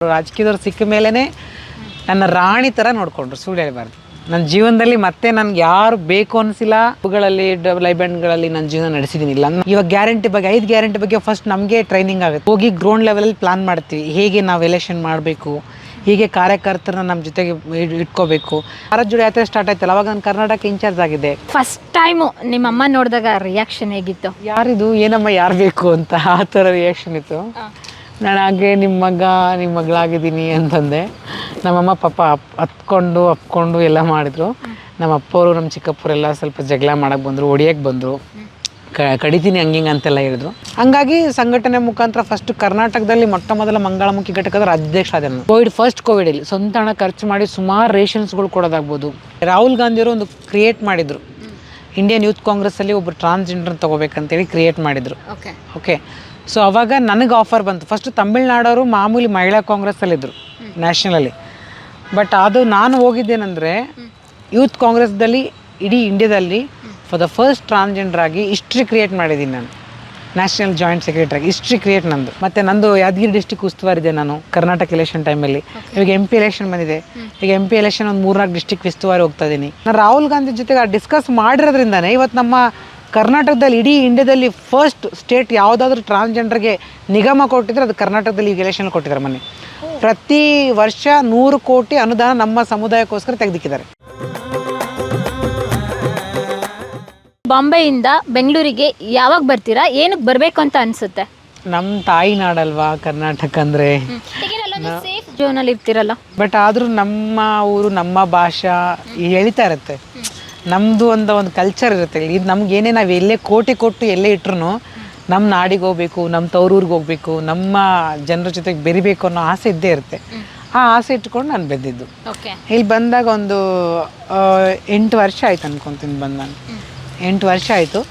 ರಾಜಕೀಯದವ್ರು ಸಿಕ್ಕ ಮೇಲೇ ನನ್ನ ರಾಣಿ ಥರ ನೋಡಿಕೊಂಡ್ರು, ಸುಳ್ಳು ಹೇಳಬಾರ್ದು. ನನ್ನ ಜೀವನದಲ್ಲಿ ಮತ್ತೆ ನನಗೆ ಯಾರು ಬೇಕು ಅನಿಸಿಲ್ಲ. ಅವುಗಳಲ್ಲಿ ಲೈಬ್ಯಾಂಡ್ಗಳಲ್ಲಿ ನನ್ನ ಜೀವನ ನಡೆಸಿದ್ದೀನಿ. ಇಲ್ಲ ಇವಾಗ ಗ್ಯಾರಂಟಿ ಬಗ್ಗೆ 5 ಗ್ಯಾರಂಟಿ ಬಗ್ಗೆ ಫಸ್ಟ್ ನಮಗೆ ಟ್ರೈನಿಂಗ್ ಆಗುತ್ತೆ. ಹೋಗಿ ಗ್ರೌಂಡ್ ಲೆವೆಲಲ್ಲಿ ಪ್ಲಾನ್ ಮಾಡ್ತೀವಿ, ಹೇಗೆ ನಾವು ಎಲೆಕ್ಷನ್ ಮಾಡಬೇಕು, ಹೀಗೆ ಕಾರ್ಯಕರ್ತರನ್ನ ನಮ್ಮ ಜೊತೆಗೆ ಇಟ್ಕೋಬೇಕು. ಭಾರತ್ ಜೋಡೋ ಯಾತ್ರೆ ಸ್ಟಾರ್ಟ್ ಆಯ್ತಲ್ಲ, ಅವಾಗ ನಾನು ಕರ್ನಾಟಕ ಇನ್ಚಾರ್ಜ್ ಆಗಿದೆ. ಫಸ್ಟ್ ಟೈಮು ನಿಮ್ಮಮ್ಮ ನೋಡಿದಾಗ ರಿಯಾಕ್ಷನ್ ಹೇಗಿತ್ತು? ಯಾರಿದು ಏನಮ್ಮ ಯಾರು ಬೇಕು ಅಂತ ಆ ಥರ ರಿಯಾಕ್ಷನ್ ಇತ್ತು. ನಾನು ಹಾಗೆ ನಿಮ್ಮ ಮಗಳಾಗಿದ್ದೀನಿ ಅಂತಂದೆ. ನಮ್ಮಮ್ಮ ಪಾಪ ಅಪ್ಕೊಂಡು ಎಲ್ಲ ಮಾಡಿದ್ರು. ನಮ್ಮ ಅಪ್ಪವರು ನಮ್ಮ ಚಿಕ್ಕಪ್ಪರೆಲ್ಲ ಸ್ವಲ್ಪ ಜಗಳ ಮಾಡಕ್ಕೆ ಬಂದರು, ಹೊಡಿಯೋಕ್ಕೆ ಬಂದರು, ಕಡಿತೀನಿ ಹಂಗಿಂಗೆ ಅಂತೆಲ್ಲ ಹೇಳಿದ್ರು. ಹಂಗಾಗಿ ಸಂಘಟನೆ ಮುಖಾಂತರ ಫಸ್ಟ್ ಕರ್ನಾಟಕದಲ್ಲಿ ಮೊಟ್ಟ ಮೊದಲ ಮಂಗಳಮುಖಿ ಘಟಕದ ಅಧ್ಯಕ್ಷ ಆದ ನಾನು. ಕೋವಿಡಲ್ಲಿ ಸ್ವಂತ ಹಣ ಖರ್ಚು ಮಾಡಿ ಸುಮಾರು ರೇಷನ್ಸ್ಗಳು ಕೊಡೋದಾಗ್ಬೋದು. ರಾಹುಲ್ ಗಾಂಧಿಯವರು ಒಂದು ಕ್ರಿಯೇಟ್ ಮಾಡಿದರು, ಇಂಡಿಯನ್ ಯೂತ್ ಕಾಂಗ್ರೆಸ್ಸಲ್ಲಿ ಒಬ್ಬರು ಟ್ರಾನ್ಸ್ಜೆಂಡರ್ ತೊಗೋಬೇಕಂತೇಳಿ ಕ್ರಿಯೇಟ್ ಮಾಡಿದರು. ಓಕೆ, ಸೊ ಅವಾಗ ನನಗೆ ಆಫರ್ ಬಂತು. ಫಸ್ಟ್ ತಮಿಳ್ನಾಡವರು ಮಾಮೂಲಿ ಮಹಿಳಾ ಕಾಂಗ್ರೆಸ್ಸಲ್ಲಿದ್ದರು ನ್ಯಾಷನಲಲ್ಲಿ. ಬಟ್ ಅದು ನಾನು ಹೋಗಿದ್ದೇನೆಂದರೆ ಯೂತ್ ಕಾಂಗ್ರೆಸ್ದಲ್ಲಿ ಇಡೀ ಇಂಡಿಯಾದಲ್ಲಿ ಫಾರ್ ದ ಫಸ್ಟ್ ಟ್ರಾನ್ಸ್ಜೆಂಡರ್ ಆಗಿ ಹಿಸ್ಟ್ರಿ ಕ್ರಿಯೇಟ್ ಮಾಡಿದ್ದೀನಿ ನಾನು, ನ್ಯಾಷನಲ್ ಜಾಯಿಂಟ್ ಸೆಕ್ರೆಟರಿ ಆಗಿ ಹಿಸ್ಟ್ರಿ ಕ್ರಿಯೇಟ್ ನಂದು. ಮತ್ತು ನಂದು ಯಾದಗಿರಿ ಡಿಸ್ಟಿಕ್ ಉಸ್ತುವಾರಿದೆ ನಾನು ಕರ್ನಾಟಕ ಎಲೆಕ್ಷನ್ ಟೈಮಲ್ಲಿ. ಇವಾಗ MP ಎಲೆಕ್ಷನ್ ಬಂದಿದೆ, ಈಗ MP ಎಲೆಕ್ಷನ್ ಒಂದು 3-4 ಡಿಸ್ಟಿಕ್ ಉಸ್ತುವಾರಿ ಹೋಗ್ತಾ ಇದ್ದೀನಿ. ನಾನು ರಾಹುಲ್ ಗಾಂಧಿ ಜೊತೆಗೆ ಡಿಸ್ಕಸ್ ಮಾಡಿರೋದ್ರಿಂದನೇ ಇವತ್ತು ನಮ್ಮ ಕರ್ನಾಟಕದಲ್ಲಿ ಇಡೀ ಇಂಡಿಯಾದಲ್ಲಿ ಫಸ್ಟ್ ಸ್ಟೇಟ್ ಯಾವುದಾದ್ರೂ ಟ್ರಾನ್ಸ್ಜೆಂಡರ್ಗೆ ನಿಗಮ ಕೊಟ್ಟಿದ್ರೆ ಅದು ಕರ್ನಾಟಕದಲ್ಲಿ ಈಗ ಎಲೆಕ್ಷನ್ ಕೊಟ್ಟಿದ್ದಾರೆ. ಮೊನ್ನೆ ಪ್ರತಿ ವರ್ಷ 100 ಕೋಟಿ ಅನುದಾನ ನಮ್ಮ ಸಮುದಾಯಕ್ಕೋಸ್ಕರ ತೆಗೆದಿಕ್ಕಿದ್ದಾರೆ. ಬಾಂಬೆಯಿಂದ ಬೆಂಗಳೂರಿಗೆ ಯಾವಾಗ ಬರ್ತೀರಾ? ಏನಕ್ಕೆ ಬರಬೇಕು ಅಂತ ಅನಿಸುತ್ತೆ? ನಮ್ಮ ತಾಯಿ ನಾಡಲ್ವಾ ಕರ್ನಾಟಕ ಅಂದರೆ, ಸೇಫ್ ಝೋನಲ್ಲಿ ಇರ್ತೀರಲ್ಲ. ಬಟ್ ಆದರೂ ನಮ್ಮ ಊರು, ನಮ್ಮ ಭಾಷಾ ಎಳಿತಾ ಇರುತ್ತೆ. ನಮ್ಮದು ಒಂದು ಕಲ್ಚರ್ ಇರುತ್ತೆ. ಇದು ನಮಗೇನೇ ನಾವು ಎಲ್ಲೇ ಕೋಟಿ ಕೊಟ್ಟು ಎಲ್ಲೇ ಇಟ್ರು ನಮ್ಮ ನಾಡಿಗೆ ಹೋಗ್ಬೇಕು, ನಮ್ಮ ತವರೂರಿಗೆ ಹೋಗ್ಬೇಕು, ನಮ್ಮ ಜನರ ಜೊತೆಗೆ ಬೆರಿಬೇಕು ಅನ್ನೋ ಆಸೆ ಇದ್ದೇ ಇರುತ್ತೆ. ಆ ಆಸೆ ಇಟ್ಕೊಂಡು ನಾನು ಬಂದಿದ್ದು. ಇಲ್ಲಿ ಬಂದಾಗ ಒಂದು 8 ವರ್ಷ ಆಯ್ತು ಅನ್ಕೊತೀನಿ ಬಂದು. ನಾನು 8 ವರ್ಷ ಆಯಿತು.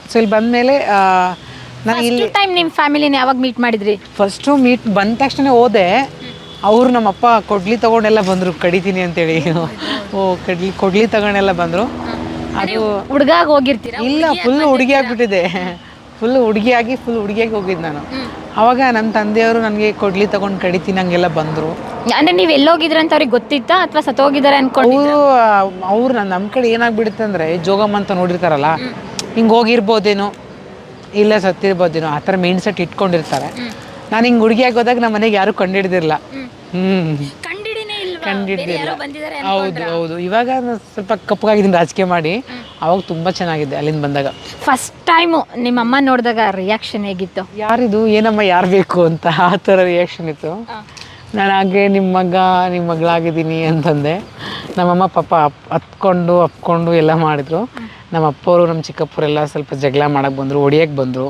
ಸೊ ಇಲ್ಲಿ ಬಂದಮೇಲೆ ನಾನು ಇಲ್ಲಿ ನಿಮ್ಮ ಫ್ಯಾಮಿಲಿನ ಯಾವಾಗ ಮೀಟ್ ಮಾಡಿದ್ರಿ? ಫಸ್ಟು ಬಂದ ತಕ್ಷಣ ಹೋದೆ. ಅವರು ನಮ್ಮಪ್ಪ ಕೊಡ್ಲಿ ತೊಗೊಂಡೆಲ್ಲ ಬಂದರು, ಕಡಿತೀನಿ ಅಂತೇಳಿ. ಕೊಡ್ಲಿ ತಗೊಂಡೆಲ್ಲ ಬಂದರು. ಅದು ಹುಡುಗಾಗಿ ಹೋಗಿರ್ತೀರ? ಇಲ್ಲ, ಫುಲ್ ಹುಡುಗಿ ಆಗಿಬಿಟ್ಟಿದೆ. ಫುಲ್ ಹುಡುಗಿಯಾಗಿ ಹೋಗಿದ್ದು ನಾನು. ಅವಾಗ ನಮ್ಮ ತಂದೆಯವರು ನನಗೆ ಕೊಡ್ಲಿ ತಗೊಂಡು ಕಡಿತೀನಿ ಹಂಗೆಲ್ಲ ಬಂದರು. ಅಂದರೆ ನೀವು ಎಲ್ಲೋಗಿದ್ರೆ ಅಂತ ಅವ್ರಿಗೆ ಗೊತ್ತಿತ್ತಾ ಅಥವಾ ಸತ್ತೋಗಿದ್ದಾರೆ ಅನ್ಕೊಂಡು? ಅವರು ನಮ್ಮ ಕಡೆ ಏನಾಗ್ಬಿಡುತ್ತೆ ಅಂದರೆ, ಜೋಗಮ್ಮ ಅಂತ ನೋಡಿರ್ತಾರಲ್ಲ, ಹಿಂಗೆ ಹೋಗಿರ್ಬೋದೇನೋ, ಇಲ್ಲ ಸತ್ತಿರ್ಬೋದೇನೋ, ಆ ಥರ ಮೈಂಡ್ ಸೆಟ್ ಇಟ್ಕೊಂಡಿರ್ತಾರೆ. ನಾನು ಹಿಂಗೆ ಹುಡುಗಿಯಾಗಿ ಹೋದಾಗ ನಮ್ಮ ಮನೆಗೆ ಯಾರೂ ಕಂಡಿಡ್ದಿರಲ್ಲ. ಕಂಡಿಡ್ದಿಲ್ಲ. ಹೌದು. ಇವಾಗ ಸ್ವಲ್ಪ ಕಪ್ಪಗಾಗಿದ್ದೀನಿ ರಾಜಕೀಯ ಮಾಡಿ. ಅವಾಗ ತುಂಬ ಚೆನ್ನಾಗಿದೆ ಅಲ್ಲಿಂದ ಬಂದಾಗ. ಫಸ್ಟ್ ಟೈಮು ನಿಮ್ಮಮ್ಮ ನೋಡಿದಾಗ ರಿಯಾಕ್ಷನ್ ಹೇಗಿತ್ತು? ಯಾರಿದು ಏನಮ್ಮ ಯಾರು ಬೇಕು ಅಂತ ಆ ಥರ ರಿಯಾಕ್ಷನ್ ಇತ್ತು. ನಾನು ಹಾಗೆ ನಿಮ್ಮ ಮಗಳಾಗಿದ್ದೀನಿ ಅಂತಂದೆ. ನಮ್ಮಮ್ಮ ಪಾಪ ಅಪ್ಕೊಂಡು ಎಲ್ಲ ಮಾಡಿದ್ರು. ನಮ್ಮ ಅಪ್ಪವರು ನಮ್ಮ ಚಿಕ್ಕಪ್ಪರೆಲ್ಲ ಸ್ವಲ್ಪ ಜಗಳ ಮಾಡಕ್ಕೆ ಬಂದರು, ಹೊಡಿಯೋಕ್ಕೆ ಬಂದರು,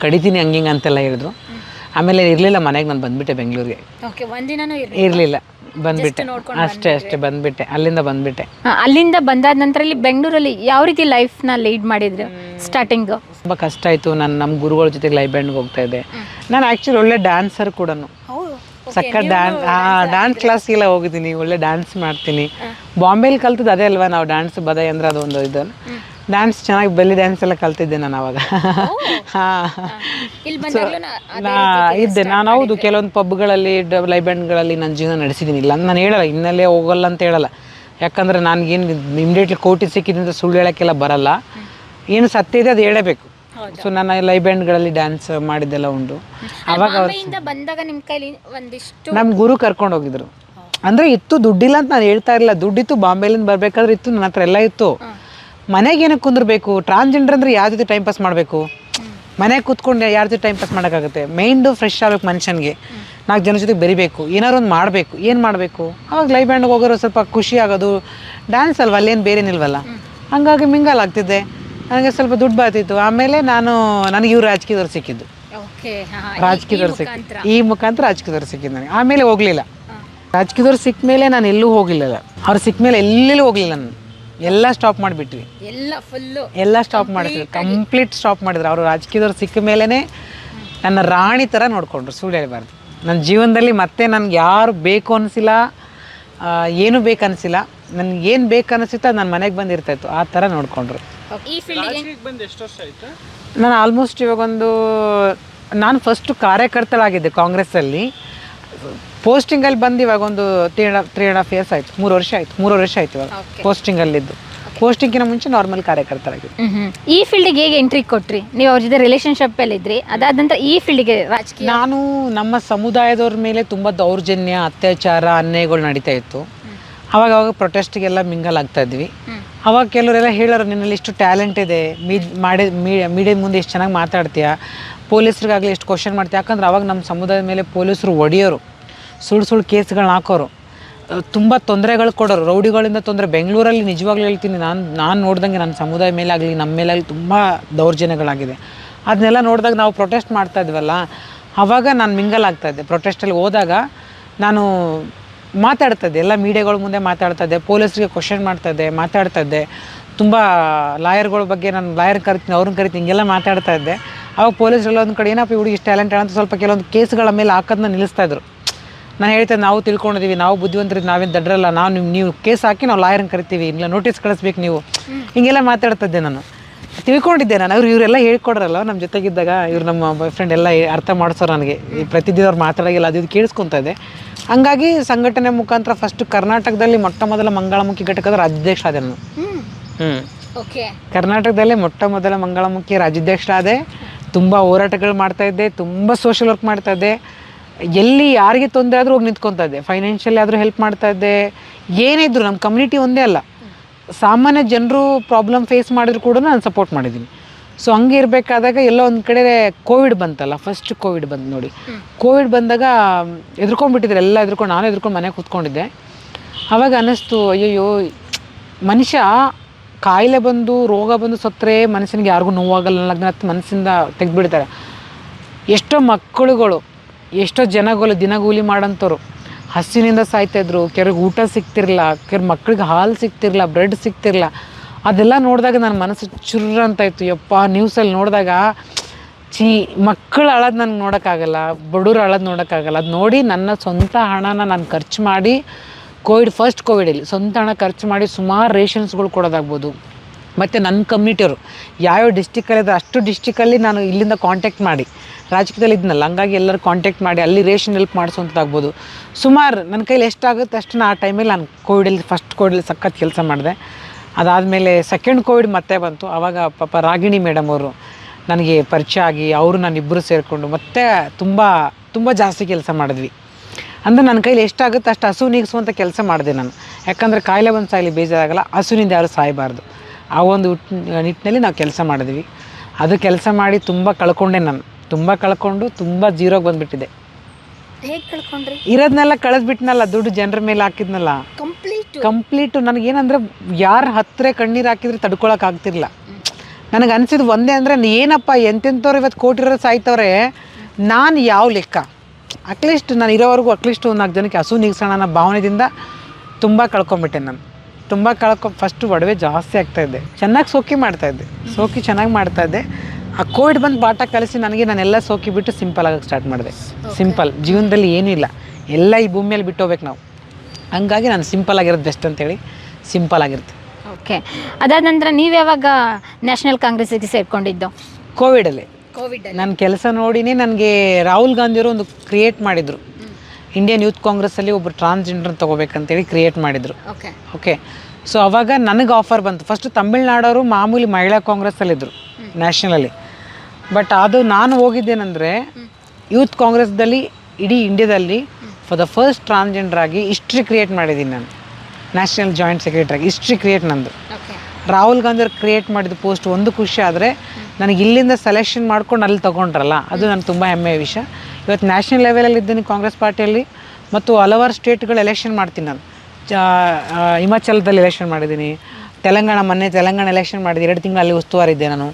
ಕಡಿತೀನಿ ಹಂಗಿಂಗೆ ಅಂತೆಲ್ಲ ಹೇಳಿದ್ರು. ಆಮೇಲೆ ಇರಲಿಲ್ಲ ಮನೆಗೆ, ನಾನು ಬಂದುಬಿಟ್ಟೆ ಬೆಂಗಳೂರಿಗೆ. ಇರಲಿಲ್ಲ, ಬಂದುಬಿಟ್ಟೆ ಅಷ್ಟೇ ಬಂದುಬಿಟ್ಟೆ. ಅಲ್ಲಿಂದ ಬಂದಾದ ನಂತರ ಇಲ್ಲಿ ಬೆಂಗಳೂರಲ್ಲಿ ಯಾವ ರೀತಿ ಲೈಫ್ನ ಲೀಡ್ ಮಾಡಿದ್ರು? ಸ್ಟಾರ್ಟಿಂಗು ತುಂಬ ಕಷ್ಟ ಆಯಿತು. ನಾನು ನಮ್ಮ ಗುರುಗಳ ಜೊತೆಗೆ ಲೈಬ್ಯಾಂಡ್ಗೆ ಹೋಗ್ತಾ ಇದ್ದೆ. ನಾನು ಆ್ಯಕ್ಚುಲಿ ಒಳ್ಳೆ ಡ್ಯಾನ್ಸರ್ ಕೂಡ, ಸಕ್ಕ ಡ್ಯಾನ್ಸ್ ಕ್ಲಾಸ್ಗೆಲ್ಲ ಹೋಗಿದ್ದೀನಿ, ಒಳ್ಳೆ ಡ್ಯಾನ್ಸ್ ಮಾಡ್ತೀನಿ. ಬಾಂಬೆಲಿ ಕಲ್ತಿದ್ದು ಅದೇ ಅಲ್ವಾ ನಾವು, ಡ್ಯಾನ್ಸ್ ಬದಾಯಿ ಅಂದರೆ ಅದೊಂದು ಇದು. ಡ್ಯಾನ್ಸ್ ಚೆನ್ನಾಗಿ ಬೆಲ್ಲಿ ಡ್ಯಾನ್ಸ್ ಎಲ್ಲ ಕಲ್ತಿದ್ದೆ ನಾನು ಅವಾಗ. ಇದ್ದೆ ನಾನು. ಹೌದು, ಕೆಲವೊಂದು ಪಬ್ಗಳಲ್ಲಿ ಲೈಬ್ಯಾಂಡ್ಗಳಲ್ಲಿ ನನ್ನ ಜೀವನ ನಡೆಸಿದ್ದೀನಿ. ಇಲ್ಲ ನಾನು ಹೇಳಲ್ಲ, ಇನ್ನಲ್ಲೇ ಹೋಗಲ್ಲ ಅಂತ ಹೇಳಲ್ಲ. ಯಾಕಂದರೆ ನನಗೇನು ಇಮಿಡಿಯೇಟ್ಲಿ ಕೋಟಿ ಸಿಕ್ಕಿದ್ರಿಂದ ಸುಳ್ಳು ಹೇಳೋಕ್ಕೆಲ್ಲ ಬರಲ್ಲ. ಏನು ಸತ್ಯ ಇದೆ ಅದು ಹೇಳಬೇಕು. ಸೊ ನಾನು ಲೈಬ್ಯಾಂಡ್ಗಳಲ್ಲಿ ಡ್ಯಾನ್ಸ್ ಮಾಡಿದ್ದೆಲ್ಲ ಉಂಟು. ಅವಾಗ ನಮ್ಮ ಗುರು ಕರ್ಕೊಂಡು ಹೋಗಿದ್ರು. ಅಂದರೆ ಇತ್ತು, ದುಡ್ಡಿಲ್ಲ ಅಂತ ನಾನು ಹೇಳ್ತಾ ಇರಲಿಲ್ಲ, ದುಡ್ಡಿತ್ತು. ಬಾಂಬೆಲಿಂದ ಬರಬೇಕಾದ್ರೆ ಇತ್ತು, ನನ್ನ ಹತ್ರ ಎಲ್ಲ ಇತ್ತು. ಮನೆಗೆ ಏನಕ್ಕೆ ಕುಂದಿರ್ಬೇಕು? ಟ್ರಾನ್ಸ್ಜೆಂಡರ್ ಅಂದರೆ ಯಾವ ಜೊತೆ ಟೈಮ್ ಪಾಸ್ ಮಾಡಬೇಕು? ಮನೆಗೆ ಕೂತ್ಕೊಂಡು ಯಾರ ಜೊತೆ ಟೈಮ್ ಪಾಸ್ ಮಾಡೋಕ್ಕಾಗುತ್ತೆ? ಮೈಂಡು ಫ್ರೆಶ್ ಆಗಬೇಕು ಮನುಷ್ಯನಿಗೆ, 4 ಜನ ಜೊತೆಗೆ ಬೆರಿಬೇಕು, ಏನಾರು ಒಂದು ಮಾಡಬೇಕು. ಏನು ಮಾಡಬೇಕು? ಅವಾಗ ಲೈಬ್ಯಾಂಡ್ಗೆ ಹೋಗೋರು ಸ್ವಲ್ಪ ಖುಷಿ ಆಗೋದು. ಡ್ಯಾನ್ಸ್ ಅಲ್ವ, ಅಲ್ಲೇನು ಬೇರೇನಿಲ್ವಲ್ಲ. ಹಂಗಾಗಿ ಮಿಂಗಲ್ ಆಗ್ತಿದ್ದೆ. ನನಗೆ ಸ್ವಲ್ಪ ದುಡ್ಡು ಬರ್ತಿತ್ತು. ಆಮೇಲೆ ನನಗೆ ಇವ್ರು ರಾಜಕೀಯದವ್ರು ಸಿಕ್ಕಿದ್ದು. ಈ ಮುಖಾಂತರ ರಾಜಕೀಯದವ್ರು ಸಿಕ್ಕಿದ್ದು ನನಗೆ. ಆಮೇಲೆ ಹೋಗಲಿಲ್ಲ. ರಾಜಕೀಯದವ್ರು ಸಿಕ್ಕ ಮೇಲೆ ನಾನು ಎಲ್ಲೂ ಹೋಗಲಿಲ್ಲ. ಅವ್ರು ಸಿಕ್ಕ ಮೇಲೆ ಎಲ್ಲೆಲ್ಲೂ ಹೋಗಲಿಲ್ಲ. ನಾನು ಎಲ್ಲ ಸ್ಟಾಪ್ ಮಾಡಿಬಿಟ್ವಿ. ಎಲ್ಲ ಸ್ಟಾಪ್ ಮಾಡಿದ್ರು, ಕಂಪ್ಲೀಟ್ ಸ್ಟಾಪ್ ಮಾಡಿದ್ರು. ಅವರು ರಾಜಕೀಯದವ್ರು ಸಿಕ್ಕ ಮೇಲೇ ನನ್ನ ರಾಣಿ ಥರ ನೋಡಿಕೊಂಡ್ರು, ಸುಳ್ಳು ಹೇಳಬಾರ್ದು. ನನ್ನ ಜೀವನದಲ್ಲಿ ಮತ್ತೆ ನನಗೆ ಯಾರು ಬೇಕು ಅನಿಸಿಲ್ಲ, ಏನು ಬೇಕು ಅನಿಸಿಲ್ಲ. ನನಗೆ ಏನು ಬೇಕು ಅನಿಸುತ್ತೋ ಅದು ನನ್ನ ಮನೆಗೆ ಬಂದಿರ್ತಾಯಿತ್ತು, ಆ ಥರ ನೋಡಿಕೊಂಡ್ರು. ನಾನು ಆಲ್ಮೋಸ್ಟ್ ಇವಾಗೊಂದು, ನಾನು ಫಸ್ಟು ಕಾರ್ಯಕರ್ತಳಾಗಿದ್ದೆ ಕಾಂಗ್ರೆಸ್ಸಲ್ಲಿ. ಪೋಸ್ಟಿಂಗಲ್ಲಿ ಬಂದು ಇವಾಗ ಒಂದು 3.5 ಇಯರ್ಸ್ ಆಯಿತು, 3 ವರ್ಷ ಆಯಿತು, 3 ವರ್ಷ ಆಯಿತು ಇವಾಗ ಪೋಸ್ಟಿಂಗಲ್ಲಿದ್ದು. ಪೋಸ್ಟಿಂಗಿನ ಮುಂಚೆ ನಾರ್ಮಲ್ ಕಾರ್ಯಕರ್ತರಾಗಿದ್ದು. ಈ ಫೀಲ್ಡಿಗೆ ಹೇಗೆ ಎಂಟ್ರಿ ಕೊಟ್ರಿ? ನೀವು ಅವ್ರ ಜೊತೆ ರಿಲೇಷನ್ಶಿಪ್ಪಲ್ಲಿ ಇದ್ರಿ, ಅದಾದ ನಂತರ ಈ ಫೀಲ್ಡಿಗೆ ರಾಜಕೀಯ. ನಾನು ನಮ್ಮ ಸಮುದಾಯದವ್ರ ಮೇಲೆ ತುಂಬ ದೌರ್ಜನ್ಯ, ಅತ್ಯಾಚಾರ, ಅನ್ಯಾಯಗಳು ನಡೀತಾ ಇತ್ತು. ಅವಾಗ ಪ್ರೊಟೆಸ್ಟ್ಗೆಲ್ಲ ಮಿಂಗಲ್ ಆಗ್ತಾ ಇದ್ವಿ. ಅವಾಗ ಕೆಲವರೆಲ್ಲ ಹೇಳೋರು, ನಿನ್ನಲ್ಲಿ ಇಷ್ಟು ಟ್ಯಾಲೆಂಟ್ ಇದೆ, ಮೀಡಿಯಾ ಮುಂದೆ ಎಷ್ಟು ಚೆನ್ನಾಗಿ ಮಾತಾಡ್ತೀಯಾ, ಪೊಲೀಸ್ರಿಗಾಗಲಿ ಎಷ್ಟು ಕ್ವಶನ್ ಮಾಡ್ತೀಯ. ಯಾಕಂದ್ರೆ ಅವಾಗ ನಮ್ಮ ಸಮುದಾಯದ ಮೇಲೆ ಪೊಲೀಸರು ಹೊಡೆಯೋರು, ಸುಳ್ಳು ಕೇಸ್ಗಳನ್ನ ಹಾಕೋರು, ತುಂಬ ತೊಂದರೆಗಳು ಕೊಡೋರು, ರೌಡಿಗಳಿಂದ ತೊಂದರೆ. ಬೆಂಗಳೂರಲ್ಲಿ ನಿಜವಾಗ್ಲೂ ಹೇಳ್ತೀನಿ, ನಾನು ನೋಡ್ದಂಗೆ ನನ್ನ ಸಮುದಾಯ ಮೇಲೆ ಆಗಲಿ ನಮ್ಮ ಮೇಲಾಗಲಿ ತುಂಬ ದೌರ್ಜನ್ಯಗಳಾಗಿದೆ. ಅದನ್ನೆಲ್ಲ ನೋಡಿದಾಗ ನಾವು ಪ್ರೊಟೆಸ್ಟ್ ಮಾಡ್ತಾ ಇದ್ವಲ್ಲ, ಆವಾಗ ನಾನು ಮಿಂಗಲ್ ಆಗ್ತಾಯಿದ್ದೆ. ಪ್ರೊಟೆಸ್ಟಲ್ಲಿ ಹೋದಾಗ ನಾನು ಮಾತಾಡ್ತಾಯಿದ್ದೆ, ಎಲ್ಲ ಮೀಡಿಯಾಗಳ ಮುಂದೆ ಮಾತಾಡ್ತಾಯಿದ್ದೆ, ಪೊಲೀಸ್ರಿಗೆ ಕ್ವಶನ್ ಮಾಡ್ತಾಯಿದ್ದೆ, ಮಾತಾಡ್ತಾಯಿದ್ದೆ. ತುಂಬ ಲಾಯರ್ಗಳ ಬಗ್ಗೆ ನಾನು ಲಾಯರ್ ಕರಿತೀನಿ, ಅವ್ರನ್ನ ಕರಿತೀನಿ, ಹಿಂಗೆಲ್ಲ ಮಾತಾಡ್ತಾ ಇದ್ದೆ. ಅವಾಗ ಪೊಲೀಸರೆಲ್ಲ ಒಂದು ಕಡೆ ಏನಪ್ಪ ಹುಡುಗಿ ಇಷ್ಟು ಟ್ಯಾಲೆಂಟ್ ಅಂತ ಸ್ವಲ್ಪ ಕೆಲವೊಂದು ಕೇಸ್ಗಳ ಮೇಲೆ ಹಾಕೋದನ್ನ ನಿಲ್ಲಿಸ್ತಾಯಿದ್ರು. ನಾನು ಹೇಳ್ತೇನೆ, ನಾವು ತಿಳ್ಕೊಂಡಿದ್ದೀವಿ, ನಾವು ಬುದ್ಧಿವಂತರಿದ್ದು, ನಾವೇನು ದಡ್ರಲ್ಲ, ನೀವು ಕೇಸ್ ಹಾಕಿ ನಾವು ಲಾಯರ್ನ ಕರಿತೀವಿ, ಇಲ್ಲ ನೋಟಿಸ್ ಕಳಿಸ್ಬೇಕು ನೀವು, ಹಿಂಗೆಲ್ಲ ಮಾತಾಡ್ತಿದ್ದೆ. ನಾನು ತಿಳ್ಕೊಂಡಿದ್ದೆ. ನಾನು ಇವರೆಲ್ಲ ಹೇಳ್ಕೊಡ್ರಲ್ಲ ನಮ್ಮ ಜೊತೆಗಿದ್ದಾಗ, ಇವ್ರು ನಮ್ಮ ಬಾಯ್ ಫ್ರೆಂಡ್ ಎಲ್ಲ ಅರ್ಥ ಮಾಡಿಸೋರು ನನಗೆ. ಈ ಪ್ರತಿದಿನ ಅವ್ರು ಮಾತಾಡೋಗಿಲ್ಲ, ಅದು ಇದು ಕೇಳಿಸ್ಕೊತಾ ಇದ್ದೆ. ಹಂಗಾಗಿ ಸಂಘಟನೆ ಮುಖಾಂತರ ಫಸ್ಟ್ ಕರ್ನಾಟಕದಲ್ಲಿ ಮೊಟ್ಟ ಮಂಗಳಮುಖಿ ಘಟಕದ ರಾಜ್ಯಾಧ್ಯಕ್ಷ ಆದೆ ನಾನು. ಕರ್ನಾಟಕದಲ್ಲೇ ಮೊಟ್ಟ ಮಂಗಳಮುಖಿ ರಾಜ್ಯಾಧ್ಯಕ್ಷರಾದೆ. ತುಂಬ ಹೋರಾಟಗಳು ಮಾಡ್ತಾಯಿದ್ದೆ, ತುಂಬ ಸೋಷಿಯಲ್ ವರ್ಕ್ ಮಾಡ್ತಾಯಿದ್ದೆ. ಎಲ್ಲಿ ಯಾರಿಗೆ ತೊಂದರೆ ಆದರೂ ಹೋಗಿ ನಿಂತ್ಕೊತಾ ಇದ್ದೆ, ಫೈನಾನ್ಷಿಯಲಿ ಆದರೂ ಹೆಲ್ಪ್ ಮಾಡ್ತಾಯಿದ್ದೆ. ಏನೇ ಇದ್ರು ನಮ್ಮ ಕಮ್ಯುನಿಟಿ ಒಂದೇ ಅಲ್ಲ, ಸಾಮಾನ್ಯ ಜನರು ಪ್ರಾಬ್ಲಮ್ ಫೇಸ್ ಮಾಡಿದ್ರು ಕೂಡ ನಾನು ಸಪೋರ್ಟ್ ಮಾಡಿದ್ದೀನಿ. ಸೊ ಹಂಗೆ ಇರಬೇಕಾದಾಗ ಎಲ್ಲೋ ಒಂದು ಕಡೆ ಕೋವಿಡ್ ಬಂತಲ್ಲ, ಫಸ್ಟ್ ಕೋವಿಡ್ ಬಂದು ನೋಡಿ. ಕೋವಿಡ್ ಬಂದಾಗ ಎದ್ಕೊಂಡ್ಬಿಟ್ಟಿದ್ರು ಎಲ್ಲ, ನಾನು ಎದ್ಕೊಂಡು ಮನೆಗೆ ಕೂತ್ಕೊಂಡಿದ್ದೆ. ಆವಾಗ ಅನ್ನಿಸ್ತು, ಅಯ್ಯಯ್ಯೋ, ಮನುಷ್ಯ ಕಾಯಿಲೆ ಬಂದು ರೋಗ ಬಂದು ಸತ್ತರೆ ಮನುಷ್ಯನಿಗೆ ಯಾರಿಗೂ ನೋವಾಗಲ್ಲ ಅನ್ನೋದನ್ನ ಮನಸ್ಸಿಂದ ತೆಗೆದುಬಿಡ್ತಾರೆ. ಎಷ್ಟೋ ಮಕ್ಕಳುಗಳು, ಎಷ್ಟೋ ಜನಗಳು ದಿನಗೂಲಿ ಮಾಡೋಂಥವ್ರು ಹಸಿನಿಂದ ಸಾಯ್ತಾಯಿದ್ರು, ಕೆಲವ್ರಿಗೆ ಊಟ ಸಿಗ್ತಿರಲಿಲ್ಲ, ಕೆಲವು ಮಕ್ಳಿಗೆ ಹಾಲು ಸಿಗ್ತಿರಲಿಲ್ಲ, ಬ್ರೆಡ್ ಸಿಗ್ತಿರಲಿಲ್ಲ. ಅದೆಲ್ಲ ನೋಡಿದಾಗ ನನ್ನ ಮನಸ್ಸು ಚುರ್ರ ಅಂತ ಇತ್ತು. ಯಪ್ಪ, ನ್ಯೂಸಲ್ಲಿ ನೋಡಿದಾಗ ಮಕ್ಕಳು ಅಳೋದು ನನಗೆ ನೋಡೋಕ್ಕಾಗಲ್ಲ, ಬಡವ್ರು ಅಳೋದು ನೋಡೋಕ್ಕಾಗಲ್ಲ. ಅದು ನೋಡಿ ನನ್ನ ಸ್ವಂತ ಹಣನ ನಾನು ಖರ್ಚು ಮಾಡಿ, ಫಸ್ಟ್ ಕೋವಿಡಲ್ಲಿ ಸ್ವಂತ ಹಣ ಖರ್ಚು ಮಾಡಿ ಸುಮಾರು ರೇಷನ್ಸ್ಗಳು ಕೊಡೋದಾಗ್ಬೋದು. ಮತ್ತು ನನ್ನ ಕಮ್ಯುನಿಟಿಯವರು ಯಾವ್ಯಾವ ಡಿಸ್ಟಿಕ್ಕಲ್ಲಿದ್ದರೆ ಅಷ್ಟು ಡಿಸ್ಟಿಕ್ಕಲ್ಲಿ ನಾನು ಇಲ್ಲಿಂದ ಕಾಂಟ್ಯಾಕ್ಟ್ ಮಾಡಿ, ರಾಜಕೀಯದಲ್ಲಿ ಇದ್ನಲ್ಲ, ಹಂಗಾಗಿ ಎಲ್ಲರೂ ಕಾಂಟ್ಯಾಕ್ಟ್ ಮಾಡಿ ಅಲ್ಲಿ ರೇಷನ್ ಹೆಲ್ಪ್ ಮಾಡಿಸೋಂಥದ್ದಾಗ್ಬೋದು. ಸುಮಾರು ನನ್ನ ಕೈಲಿ ಎಷ್ಟಾಗುತ್ತೆ ಅಷ್ಟನ್ನು ಆ ಟೈಮಲ್ಲಿ ನಾನು ಫಸ್ಟ್ ಕೋವಿಡಲ್ಲಿ ಸಖತ್ ಕೆಲಸ ಮಾಡಿದೆ. ಅದಾದಮೇಲೆ ಸೆಕೆಂಡ್ ಕೋವಿಡ್ ಮತ್ತೆ ಬಂತು. ಆವಾಗ ಪಾಪ ರಾಗಿಣಿ ಮೇಡಮ್ ಅವರು ನನಗೆ ಪರಿಚಯ ಆಗಿ, ಅವರು ನಾನಿಬ್ಬರು ಸೇರಿಕೊಂಡು ಮತ್ತೆ ತುಂಬ ಜಾಸ್ತಿ ಕೆಲಸ ಮಾಡಿದ್ವಿ. ಅಂದರೆ ನನ್ನ ಕೈಲಿ ಎಷ್ಟಾಗುತ್ತೆ ಅಷ್ಟು ಹಸು ನೀಗಿಸುವಂಥ ಕೆಲಸ ಮಾಡಿದೆ ನಾನು. ಯಾಕಂದರೆ ಕಾಯಿಲೆ ಬಂದು ಸಾಯಲಿ ಬೇಜಾರಾಗಲ್ಲ, ಹಸುವಿನಿಂದ ಯಾರು ಸಾಯಬಾರ್ದು, ಆ ಒಂದು ನಿಟ್ಟಿನಲ್ಲಿ ನಾವು ಕೆಲಸ ಮಾಡಿದ್ವಿ. ಅದು ಕೆಲಸ ಮಾಡಿ ತುಂಬ ಕಳ್ಕೊಂಡೆ ನಾನು, ತುಂಬ ಜೀರೋಗೆ ಬಂದುಬಿಟ್ಟಿದೆ. ಹೇಗೆ ಕಳ್ಕೊಂಡ್ರಿ? ಇರೋದನ್ನೆಲ್ಲ ಕಳೆದ್ಬಿಟ್ನಲ್ಲ, ದುಡ್ಡು ಜನರ ಮೇಲೆ ಹಾಕಿದ್ನಲ್ಲ ಕಂಪ್ಲೀಟು. ನನಗೇನಂದರೆ ಯಾರು ಹತ್ತಿರ ಕಣ್ಣೀರು ಹಾಕಿದ್ರೆ ತಡ್ಕೊಳಕ್ಕೆ ಆಗ್ತಿರಲಿಲ್ಲ. ನನಗೆ ಅನಿಸಿದ್ದು ಒಂದೇ ಅಂದರೆ, ಏನಪ್ಪ ಎಂತೆಂಥವ್ರು ಇವತ್ತು ಕೋಟಿರೋ ಸಾಯ್ತವ್ರೆ, ನಾನು ಯಾವ ಲೆಕ್ಕ? ಅಟ್ಲೀಸ್ಟ್ ನಾನು ಇರೋವರೆಗೂ ಅಟ್ಲೀಸ್ಟ್ ಒಂದು 4 ಜನಕ್ಕೆ ಹಸು ನೀಗಿಸೋಣ ಅನ್ನೋ ಭಾವನೆಯಿಂದ ತುಂಬ ಕಳ್ಕೊಂಬಿಟ್ಟೆ ನಾನು. ಫಸ್ಟು ಒಡವೆ ಜಾಸ್ತಿ ಆಗ್ತಾಯಿದ್ದೆ, ಚೆನ್ನಾಗಿ ಸೋಕಿ ಚೆನ್ನಾಗಿ ಮಾಡ್ತಾಯಿದ್ದೆ. ಆ ಕೋವಿಡ್ ಬಂದು ಪಾಠ ಕಲಿಸಿ ನನಗೆ, ನಾನೆಲ್ಲ ಸೋಕಿ ಬಿಟ್ಟು ಸಿಂಪಲ್ ಆಗೋಕ್ಕೆ ಸ್ಟಾರ್ಟ್ ಮಾಡಿದೆ. ಸಿಂಪಲ್ ಜೀವನದಲ್ಲಿ ಏನೂ ಇಲ್ಲ, ಎಲ್ಲ ಈ ಭೂಮಿಯಲ್ಲಿ ಬಿಟ್ಟು ಹೋಗ್ಬೇಕು ನಾವು. ಹಂಗಾಗಿ ನಾನು ಸಿಂಪಲ್ ಆಗಿರೋದು ಬೆಸ್ಟ್ ಅಂತೇಳಿ ಸಿಂಪಲ್ ಆಗಿರ್ತೀನಿ. ಓಕೆ. ಅದಾದ ನಂತರ ನೀವು ಯಾವಾಗ ನ್ಯಾಷನಲ್ ಕಾಂಗ್ರೆಸ್ಸಿಗೆ ಸೇರಿಕೊಂಡಿದ್ದು? ಕೋವಿಡಲ್ಲಿ ನನ್ನ ಕೆಲಸ ನೋಡಿನೇ ನನಗೆ ರಾಹುಲ್ ಗಾಂಧಿಯವರು ಒಂದು ಕ್ರಿಯೇಟ್ ಮಾಡಿದರು. ಇಂಡಿಯನ್ ಯೂತ್ ಕಾಂಗ್ರೆಸ್ಸಲ್ಲಿ ಒಬ್ಬರು ಟ್ರಾನ್ಸ್ಜೆಂಡರ್ ತೊಗೋಬೇಕಂತೇಳಿ ಕ್ರಿಯೇಟ್ ಮಾಡಿದರು. ಓಕೆ. ಸೊ ಅವಾಗ ನನಗೆ ಆಫರ್ ಬಂತು. ಫಸ್ಟು ತಮಿಳ್ನಾಡವರು ಮಾಮೂಲಿ ಮಹಿಳಾ ಕಾಂಗ್ರೆಸ್ಸಲ್ಲಿದ್ದರು ನ್ಯಾಷನಲಲ್ಲಿ. ಬಟ್ ಅದು ನಾನು ಹೋಗಿದ್ದೇನೆಂದರೆ ಯೂತ್ ಕಾಂಗ್ರೆಸ್ದಲ್ಲಿ ಇಡೀ ಇಂಡಿಯಾದಲ್ಲಿ ಫಾರ್ ದ ಫಸ್ಟ್ ಟ್ರಾನ್ಸ್ಜೆಂಡರ್ ಆಗಿ ಹಿಸ್ಟ್ರಿ ಕ್ರಿಯೇಟ್ ಮಾಡಿದ್ದೀನಿ ನಾನು. National joint secretary history create ನಂದು. ರಾಹುಲ್ ಗಾಂಧಿಯವ್ರು ಕ್ರಿಯೇಟ್ ಮಾಡಿದ ಪೋಸ್ಟ್ ಒಂದು ಖುಷಿ. ಆದರೆ ನನಗೆ ಇಲ್ಲಿಂದ ಸೆಲೆಕ್ಷನ್ ಮಾಡ್ಕೊಂಡು ಅಲ್ಲಿ ತೊಗೊಂಡ್ರಲ್ಲ, ಅದು ನನಗೆ ತುಂಬ ಹೆಮ್ಮೆಯ ವಿಷಯ. ಇವತ್ತು ನ್ಯಾಷನಲ್ ಲೆವೆಲಲ್ಲಿ ಇದ್ದೀನಿ ಕಾಂಗ್ರೆಸ್ ಪಾರ್ಟಿಯಲ್ಲಿ, ಮತ್ತು ಹಲವಾರು ಸ್ಟೇಟ್ಗಳು ಎಲೆಕ್ಷನ್ ಮಾಡ್ತೀನಿ ನಾನು. ಹಿಮಾಚಲದಲ್ಲಿ ಎಲೆಕ್ಷನ್ ಮಾಡಿದ್ದೀನಿ, ತೆಲಂಗಾಣ ಎಲೆಕ್ಷನ್ ಮಾಡಿದ್ದೀನಿ, 2 ತಿಂಗಳು ಅಲ್ಲಿ ಉಸ್ತುವಾರಿದ್ದೆ ನಾನು.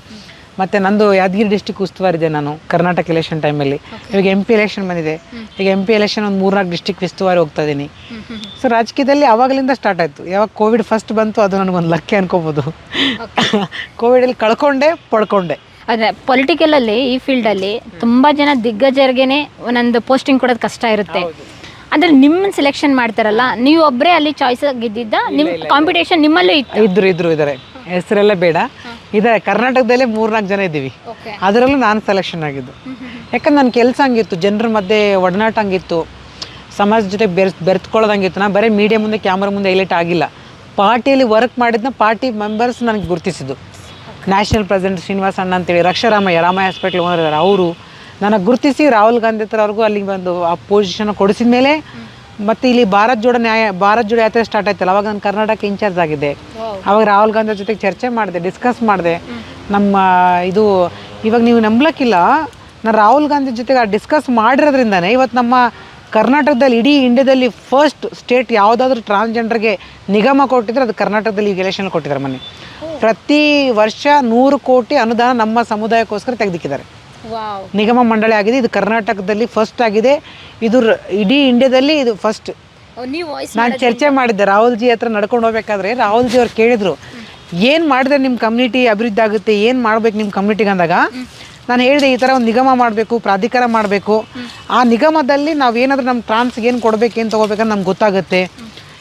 ಮತ್ತು ನಂದು ಯಾದಗಿರಿ ಡಿಸ್ಟಿಕ್ ಉಸ್ತುವಾರಿದ್ದೆ ನಾನು ಕರ್ನಾಟಕ ಎಲೆಕ್ಷನ್ ಟೈಮಲ್ಲಿ. ಇವಾಗ MP ಎಲೆಕ್ಷನ್ ಬಂದಿದೆ, ಈಗ MP ಎಲೆಕ್ಷನ್ ಒಂದು 3-4 ಡಿಸ್ಟಿಕ್ ಉಸ್ತುವಾರಿ ಹೋಗ್ತಾ ಇದ್ದೀನಿ. ಸೊ ರಾಜಕೀಯದಲ್ಲಿ ಆವಾಗಲಿಂದ ಸ್ಟಾರ್ಟ್ ಆಯಿತು. ಯಾವಾಗ ಕೋವಿಡ್ ಫಸ್ಟ್ ಬಂತು, ಅದು ನನಗೊಂದು ಲಕ್ಕಿ ಅನ್ಕೋಬೋದು. ಕೋವಿಡಲ್ಲಿ ಪಡ್ಕೊಂಡೆ. ಅದೇ ಪೊಲಿಟಿಕಲಲ್ಲಿ ಈ ಫೀಲ್ಡಲ್ಲಿ ತುಂಬ ಜನ ದಿಗ್ಗಜರಿಗೇನೆ ಒಂದೊಂದು ಪೋಸ್ಟಿಂಗ್ ಕೊಡೋದು ಕಷ್ಟ ಇರುತ್ತೆ. ಅಂದರೆ ನಿಮ್ಮನ್ನು ಸೆಲೆಕ್ಷನ್ ಮಾಡ್ತಾರಲ್ಲ, ನೀವು ಒಬ್ಬರೇ ಅಲ್ಲಿ ಚಾಯ್ಸ್ ಆಗಿದ್ದಿದ್ದ? ನಿಮ್ಮ ಕಾಂಪಿಟೇಷನ್ ನಿಮ್ಮಲ್ಲೂ ಇದ್ದಾರೆ, ಹೆಸರೆಲ್ಲ ಬೇಡ, ಇದ್ದಾರೆ. ಕರ್ನಾಟಕದಲ್ಲೇ 3-4 ಜನ ಇದ್ದೀವಿ, ಅದರಲ್ಲೂ ನಾನು ಸೆಲೆಕ್ಷನ್ ಆಗಿದ್ದು. ಯಾಕಂದ್ರೆ ನನ್ನ ಕೆಲಸ ಹಂಗಿತ್ತು, ಜನರ ಮಧ್ಯೆ ಒಡನಾಟ ಹಂಗಿತ್ತು. ಸಮಾಜ ಜೊತೆ ಬೆರೆತ್ಕೊಳ್ಳೋದಂಗಿತ್ತು. ನಾನು ಬರೀ ಮೀಡಿಯಾ ಮುಂದೆ ಕ್ಯಾಮ್ರಾ ಮುಂದೆ ಹೈಲೈಟ್ ಆಗಿಲ್ಲ, ಪಾರ್ಟಿಯಲ್ಲಿ ವರ್ಕ್ ಮಾಡಿದ್ನ ಪಾರ್ಟಿ ಮೆಂಬರ್ಸ್ ನನಗೆ ಗುರುತಿಸಿದ್ದು. ನ್ಯಾಷನಲ್ ಪ್ರೆಸಿಡೆಂಟ್ ಶ್ರೀನಿವಾಸ ಅಣ್ಣ ಅಂತೇಳಿ, ರಾಮಯ್ಯ ಹಾಸ್ಪಿಟ್ಲ್ ಓನರ್ ಇದ್ದಾರೆ, ಅವರು ನನಗೆ ಗುರುತಿಸಿ ರಾಹುಲ್ ಗಾಂಧಿ ಹತ್ರ ಅವ್ರಿಗೂ ಅಲ್ಲಿಗೆ ಬಂದು ಆ ಪೊಸಿಷನ್ ಕೊಡಿಸಿದ ಮೇಲೆ, ಮತ್ತು ಇಲ್ಲಿ ಭಾರತ್ ಜೋಡೋ ಯಾತ್ರೆ ಸ್ಟಾರ್ಟ್ ಆಯ್ತಲ್ಲ, ಅವಾಗ ನಾನು ಕರ್ನಾಟಕ ಇನ್ಚಾರ್ಜ್ ಆಗಿದ್ದೆ. ಅವಾಗ ರಾಹುಲ್ ಗಾಂಧಿ ಜೊತೆಗೆ ಚರ್ಚೆ ಮಾಡಿದೆ, ಡಿಸ್ಕಸ್ ಮಾಡಿದೆ. ನಮ್ಮ ಇದು ಇವಾಗ ನೀವು ನಂಬಲಕ್ಕಿಲ್ಲ, ನಾನು ರಾಹುಲ್ ಗಾಂಧಿ ಜೊತೆಗೆ ಡಿಸ್ಕಸ್ ಮಾಡಿರೋದ್ರಿಂದನೇ ಇವತ್ತು ನಮ್ಮ ಕರ್ನಾಟಕದಲ್ಲಿ, ಇಡೀ ಇಂಡಿಯಾದಲ್ಲಿ ಫಸ್ಟ್ ಸ್ಟೇಟ್ ಯಾವುದಾದ್ರೂ ಟ್ರಾನ್ಸ್ಜೆಂಡರ್ಗೆ ನಿಗಮ ಕೊಟ್ಟಿದ್ರೆ ಅದು ಕರ್ನಾಟಕದಲ್ಲಿ ಈಗ ಎಲೆಕ್ಷನ್ ಕೊಟ್ಟಿದ್ದಾರೆ. ಮೊನ್ನೆ ಪ್ರತಿ ವರ್ಷ 100 ಕೋಟಿ ಅನುದಾನ ನಮ್ಮ ಸಮುದಾಯಕ್ಕೋಸ್ಕರ ತೆಗೆದಿಕ್ಕಿದ್ದಾರೆ. ನಿಗಮ ಮಂಡಳಿ ಆಗಿದೆ, ಇದು ಕರ್ನಾಟಕದಲ್ಲಿ ಫಸ್ಟ್ ಆಗಿದೆ, ಇದು ಇಡೀ ಇಂಡಿಯಾದಲ್ಲಿ ಇದು ಫಸ್ಟ್. ನಾನು ಚರ್ಚೆ ಮಾಡಿದ್ದೆ ರಾಹುಲ್ ಜಿ ಹತ್ರ ನಡ್ಕೊಂಡು ಹೋಗ್ಬೇಕಾದ್ರೆ, ರಾಹುಲ್ ಜಿ ಅವ್ರು ಕೇಳಿದ್ರು ಏನು ಮಾಡಿದ್ರೆ ನಿಮ್ಮ ಕಮ್ಯುನಿಟಿ ಅಭಿವೃದ್ಧಿ ಆಗುತ್ತೆ, ಏನು ಮಾಡ್ಬೇಕು ನಿಮ್ಮ ಕಮ್ಯುನಿಟಿಗೆ ಅಂದಾಗ ನಾನು ಹೇಳಿದೆ ಈ ಥರ ಒಂದು ನಿಗಮ ಮಾಡಬೇಕು, ಪ್ರಾಧಿಕಾರ ಮಾಡಬೇಕು. ಆ ನಿಗಮದಲ್ಲಿ ನಾವೇನಾದ್ರೂ ನಮ್ಮ ಟ್ರಾನ್ಸ್ಗೆ ಏನು ಕೊಡಬೇಕು, ಏನು ತೊಗೋಬೇಕಂತ ನಮ್ಗೆ ಗೊತ್ತಾಗುತ್ತೆ.